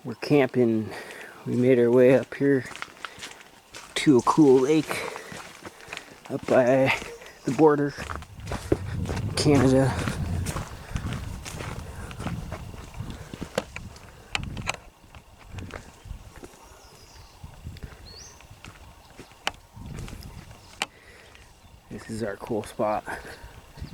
We're camping. We made our way up here to a cool lake up by the border, Canada. This is our cool spot.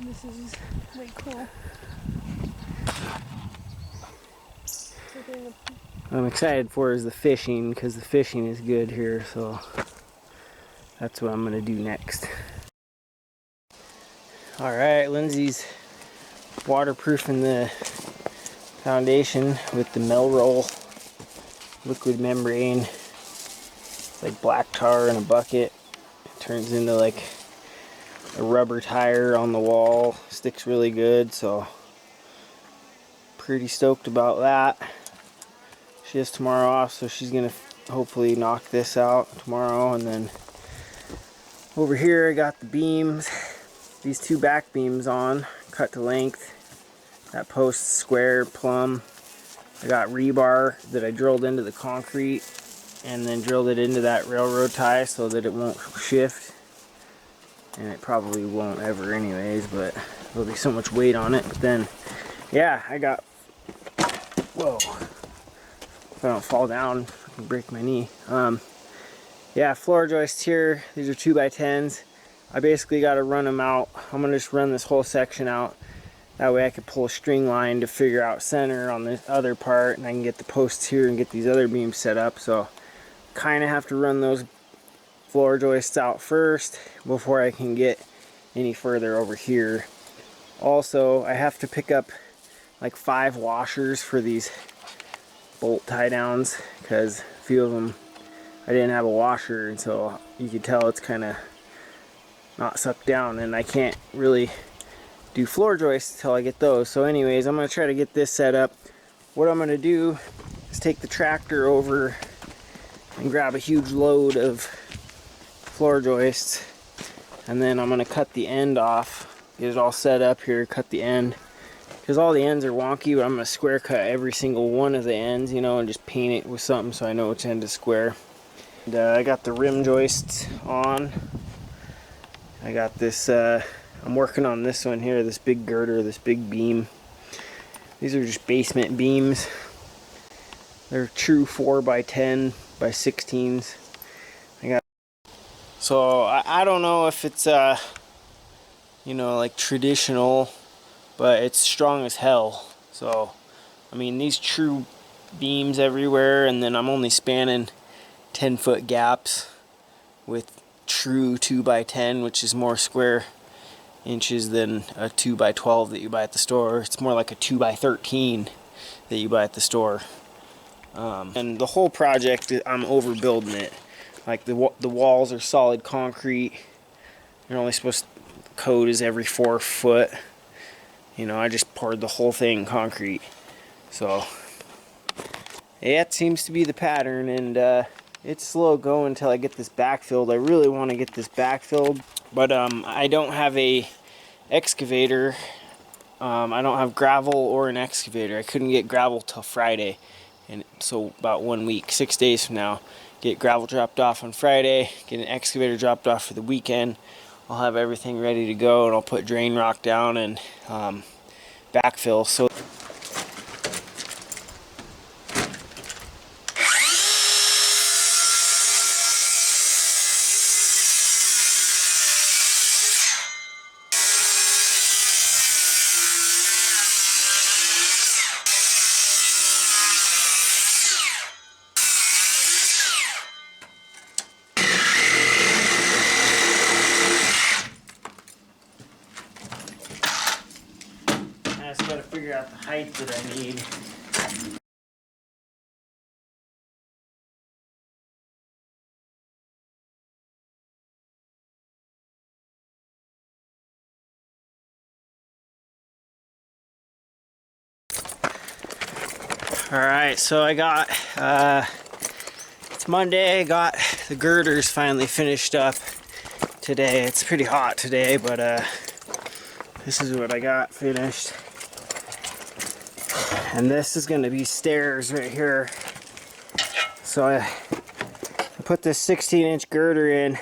This is way cool. What I'm excited for is the fishing, because the fishing is good here, so that's what I'm gonna do next. Alright, Lindsay's waterproofing the foundation with the Melroll liquid membrane. It's like black tar in a bucket. It turns into like a rubber tire on the wall. Sticks really good, so pretty stoked about that. She has tomorrow off, so she's gonna hopefully knock this out tomorrow. And then over here I got the beams, these two back beams on, cut to length. That post square plumb. I got rebar that I drilled into the concrete and then drilled it into that railroad tie so that it won't shift. And it probably won't ever anyways, but there'll be so much weight on it. But then, yeah, I got, whoa. If I don't fall down, I can break my knee. Yeah, floor joists here. These are 2x10s. I basically got to run them out. I'm gonna just run this whole section out. That way I can pull a string line to figure out center on this other part, and I can get the posts here and get these other beams set up. So kind of have to run those floor joists out first before I can get any further over here. Also, I have to pick up like 5 washers for these bolt tie downs, because a few of them I didn't have a washer, and so you can tell it's kind of not sucked down, and I can't really do floor joists until I get those. So anyways, I'm going to try to get this set up. What I'm going to do is take the tractor over and grab a huge load of floor joists, and then I'm going to cut the end off, get it all set up here, cut the end, because all the ends are wonky, but I'm going to square cut every single one of the ends, you know, and just paint it with something so I know which end is square. And, I got the rim joists on. I got this, I'm working on this one here, this big girder, this big beam. These are just basement beams. They're true 4x10 by 16s. So I don't know if it's, you know, like traditional, but it's strong as hell. So, I mean, these true beams everywhere, and then I'm only spanning 10-foot gaps with true 2x10, which is more square inches than a 2x12 that you buy at the store. It's more like a 2x13 that you buy at the store. And the whole project, I'm overbuilding it. Like the walls are solid concrete. You're only supposed to, code is every 4 foot. You know, I just poured the whole thing in concrete. So yeah, it seems to be the pattern, and it's slow going until I get this backfilled. I really want to get this backfilled, but I don't have a excavator. I don't have gravel or an excavator. I couldn't get gravel till Friday, and so about 1 week, 6 days from now, get gravel dropped off on Friday, get an excavator dropped off for the weekend. I'll have everything ready to go, and I'll put drain rock down and backfill. So I just gotta figure out the height that I need. Alright, so I got, it's Monday, I got the girders finally finished up today. It's pretty hot today, but this is what I got finished. And this is going to be stairs right here. So I put this 16-inch girder in,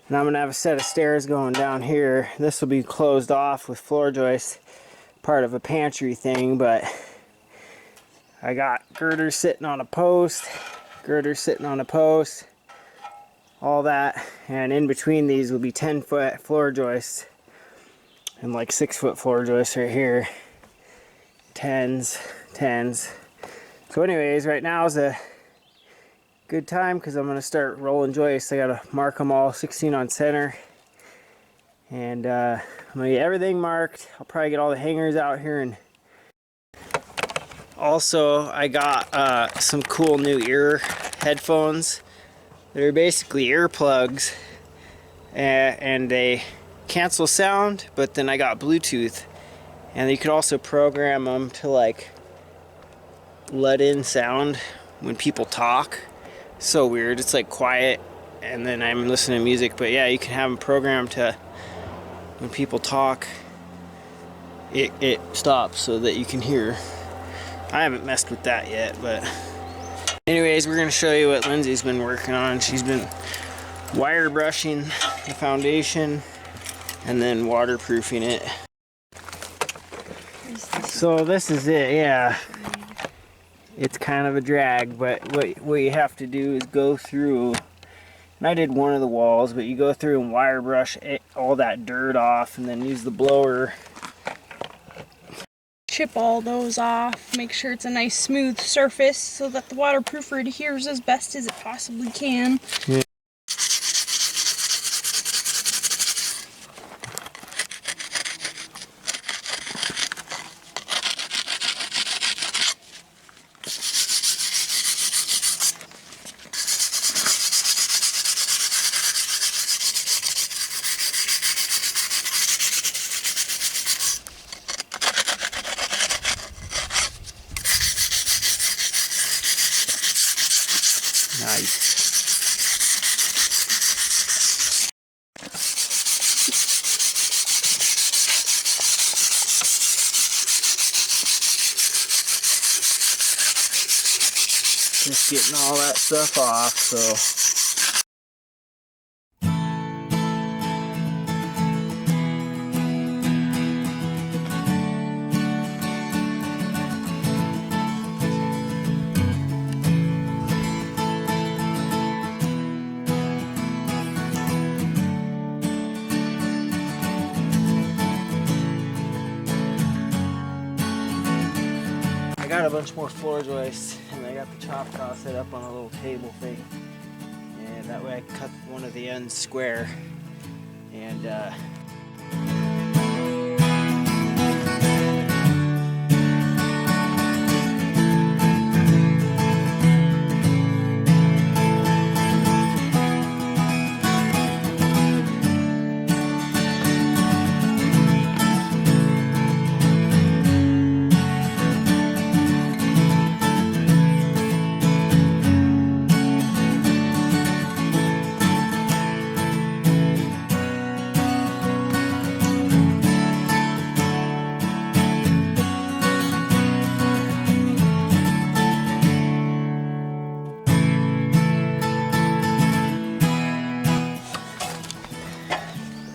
and I'm going to have a set of stairs going down here. This will be closed off with floor joists, part of a pantry thing, but I got girders sitting on a post, girders sitting on a post, all that, and in between these will be 10-foot floor joists and like 6-foot floor joists right here. 10s. So anyways, right now is a good time because I'm going to start rolling joists. I got to mark them all 16 on center. And I'm going to get everything marked. I'll probably get all the hangers out here. And also, I got some cool new ear headphones. They're basically earplugs. And they cancel sound, but then I got Bluetooth. And you could also program them to like let in sound when people talk. So weird. It's like quiet and then I'm listening to music, but yeah, you can have them programmed to when people talk it stops so that you can hear. I haven't messed with that yet, but anyways, we're gonna show you what Lindsay's been working on. She's been wire brushing the foundation and then waterproofing it. So this is it, yeah. It's kind of a drag, but what you have to do is go through, and I did one of the walls, but you go through and wire brush all that dirt off and then use the blower. Chip all those off, make sure it's a nice smooth surface so that the waterproofer adheres as best as it possibly can. Yeah. Nice. Just getting all that stuff off, so. I got a bunch more floor joists, and I got the chop set up on a little table thing, and that way I can cut one of the ends square. And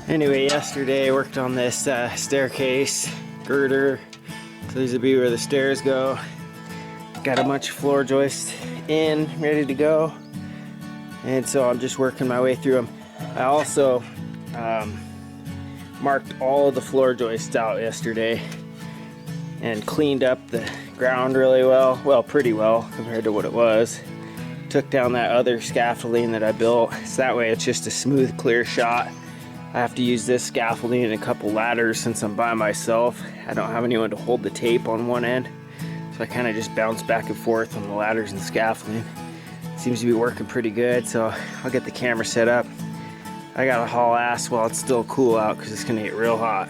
anyway, yesterday I worked on this staircase girder. So these will be where the stairs go. Got a bunch of floor joists in, ready to go. And so I'm just working my way through them. I also marked all of the floor joists out yesterday and cleaned up the ground really well. Well, pretty well compared to what it was. Took down that other scaffolding that I built, so that way it's just a smooth, clear shot. I have to use this scaffolding and a couple ladders since I'm by myself. I don't have anyone to hold the tape on one end, so I kind of just bounce back and forth on the ladders and scaffolding. Seems to be working pretty good, so I'll get the camera set up. I gotta haul ass while it's still cool out because it's gonna get real hot.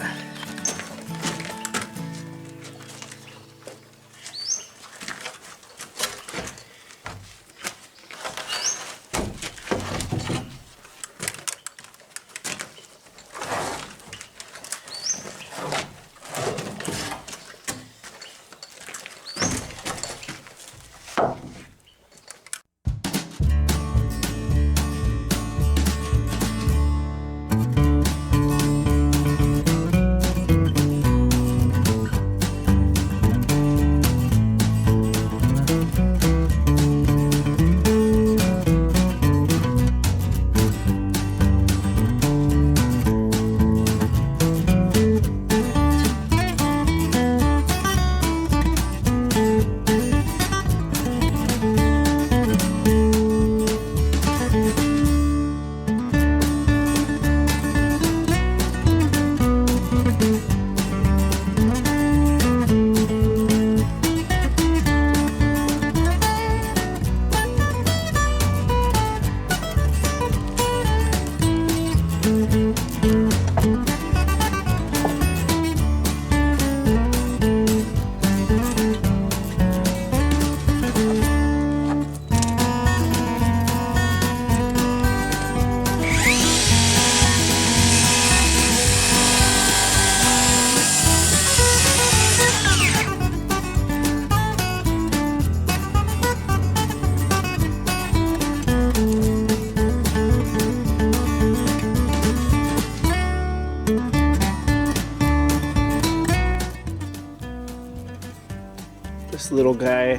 This little guy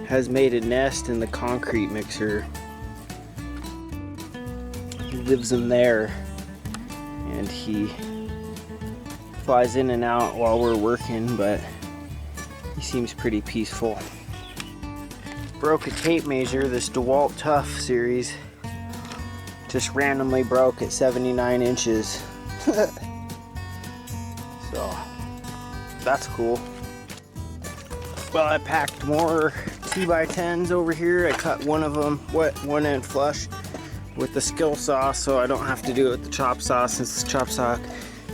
has made a nest in the concrete mixer. He lives in there, and he flies in and out while we're working, but he seems pretty peaceful. Broke a tape measure, this DeWalt Tough series. Just randomly broke at 79 inches. So, that's cool. Well, I packed more 2x10s over here. I cut one of them, one end flush with the skill saw, so I don't have to do it with the chop saw since the chop saw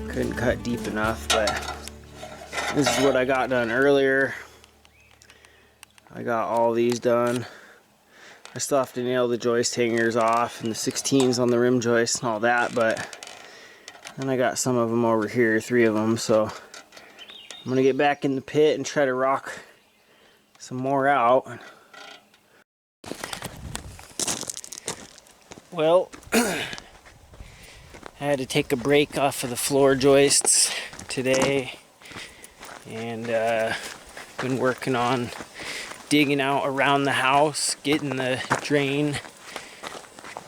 couldn't cut deep enough. But this is what I got done earlier. I got all these done. I still have to nail the joist hangers off and the 16s on the rim joist and all that, but then I got some of them over here, 3 of them, so I'm gonna get back in the pit and try to rock some more out. Well, I had to take a break off of the floor joists today, and been working on digging out around the house, getting the drain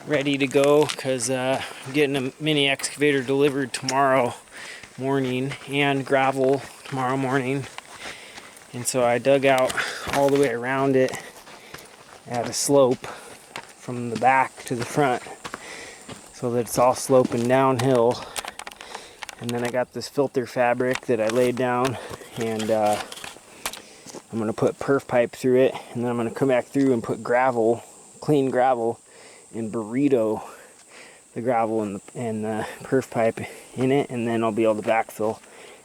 ready to go, because I'm getting a mini excavator delivered tomorrow morning and gravel tomorrow morning. And so I dug out all the way around it at a slope from the back to the front so that it's all sloping downhill. And then I got this filter fabric that I laid down, and I'm going to put perf pipe through it, and then I'm going to come back through and put gravel, clean gravel, and burrito the gravel and the perf pipe in it, and then I'll be able to backfill.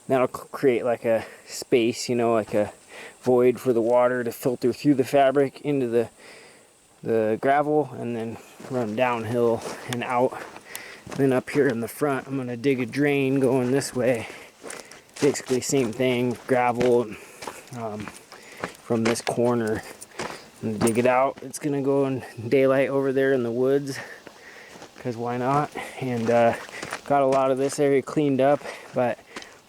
That'll create like a space, you know, like a void for the water to filter through the fabric into the gravel and then run downhill and out. Then up here in the front, I'm going to dig a drain going this way. Basically same thing, gravel from this corner. I'm going to dig it out. It's going to go in daylight over there in the woods, because why not? And got a lot of this area cleaned up, but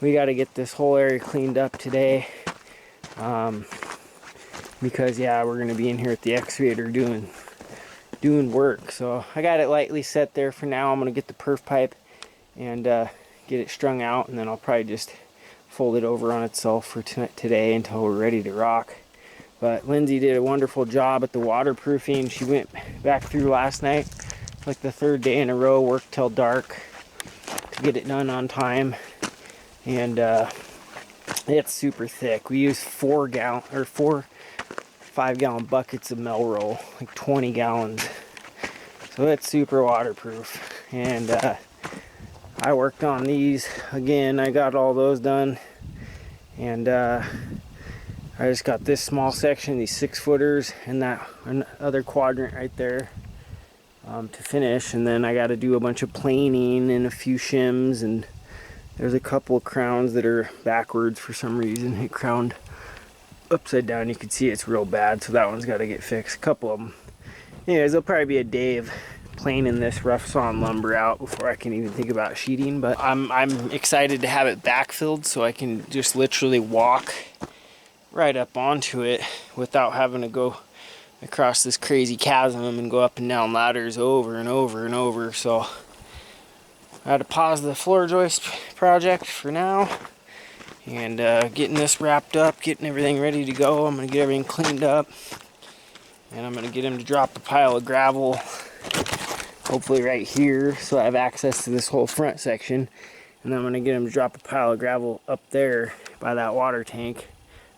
we got to get this whole area cleaned up today, because yeah, we're going to be in here at the excavator doing work. So I got it lightly set there for now. I'm going to get the perf pipe and get it strung out, and then I'll probably just fold it over on itself for today until we're ready to rock. But Lindsay did a wonderful job at the waterproofing. She went back through last night, like the 3rd day in a row, worked till dark to get it done on time. And it's super thick. We use 4 5-gallon buckets of Melroll, like 20 gallons. So it's super waterproof. And I worked on these again. I got all those done, and I just got this small section, these 6-footers, and that other quadrant right there to finish. And then I got to do a bunch of planing and a few shims, and there's a couple of crowns that are backwards for some reason. It crowned upside down. You can see it's real bad, so that one's got to get fixed. A couple of them. Anyways, there'll probably be a day of planing this rough sawn lumber out before I can even think about sheeting. But I'm excited to have it backfilled so I can just literally walk right up onto it without having to go across this crazy chasm and go up and down ladders over and over and over. So I had to pause the floor joist project for now, and getting this wrapped up, getting everything ready to go. I'm going to get everything cleaned up, and I'm going to get him to drop a pile of gravel, hopefully right here, so I have access to this whole front section. And then I'm going to get him to drop a pile of gravel up there by that water tank.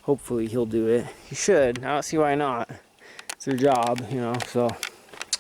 Hopefully he'll do it. He should. I don't see why not. It's their job, you know, so